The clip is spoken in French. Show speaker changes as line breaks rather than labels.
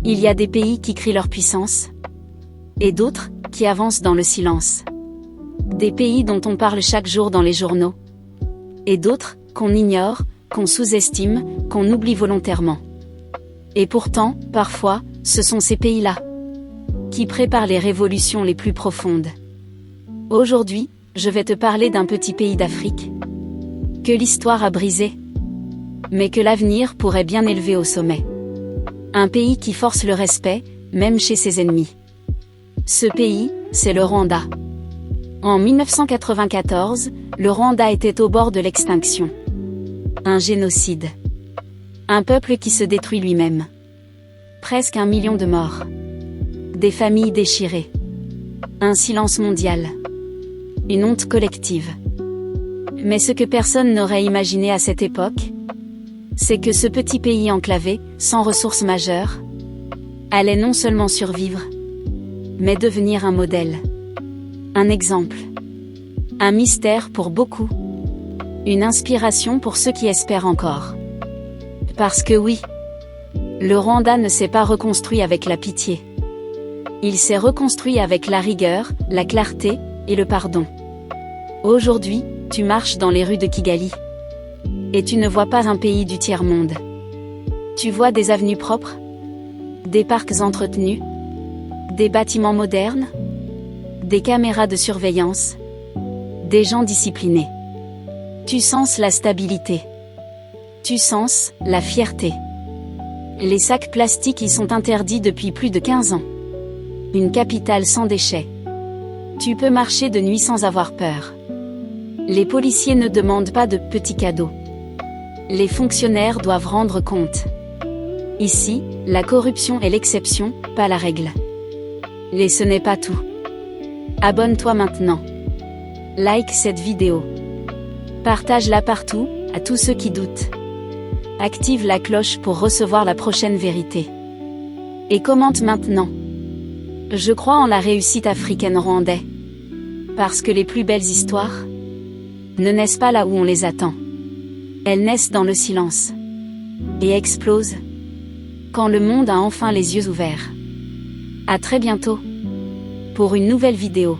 Il y a des pays qui crient leur puissance, et d'autres qui avancent dans le silence. Des pays dont on parle chaque jour dans les journaux, et d'autres qu'on ignore, qu'on sous-estime, qu'on oublie volontairement. Et pourtant, parfois, ce sont ces pays-là qui préparent les révolutions les plus profondes. Aujourd'hui, je vais te parler d'un petit pays d'Afrique que l'histoire a brisé, mais que l'avenir pourrait bien élever au sommet. Un pays qui force le respect, même chez ses ennemis. Ce pays, c'est le Rwanda. En 1994, le Rwanda était au bord de l'extinction. Un génocide. Un peuple qui se détruit lui-même. Presque 1 million de morts. Des familles déchirées. Un silence mondial. Une honte collective. Mais ce que personne n'aurait imaginé à cette époque, c'est que ce petit pays enclavé, sans ressources majeures, allait non seulement survivre, mais devenir un modèle. Un exemple. Un mystère pour beaucoup. Une inspiration pour ceux qui espèrent encore. Parce que oui, le Rwanda ne s'est pas reconstruit avec la pitié. Il s'est reconstruit avec la rigueur, la clarté, et le pardon. Aujourd'hui, tu marches dans les rues de Kigali. Et tu ne vois pas un pays du tiers-monde. Tu vois des avenues propres, des parcs entretenus, des bâtiments modernes, des caméras de surveillance, des gens disciplinés. Tu sens la stabilité. Tu sens la fierté. Les sacs plastiques y sont interdits depuis plus de 15 ans. Une capitale sans déchets. Tu peux marcher de nuit sans avoir peur. Les policiers ne demandent pas de petits cadeaux. Les fonctionnaires doivent rendre compte. Ici, la corruption est l'exception, pas la règle. Et ce n'est pas tout. Abonne-toi maintenant. Like cette vidéo. Partage-la partout, à tous ceux qui doutent. Active la cloche pour recevoir la prochaine vérité. Et commente maintenant. Je crois en la réussite africaine rwandais. Parce que les plus belles histoires ne naissent pas là où on les attend. Elles naissent dans le silence. Et explosent quand le monde a enfin les yeux ouverts. À très bientôt pour une nouvelle vidéo.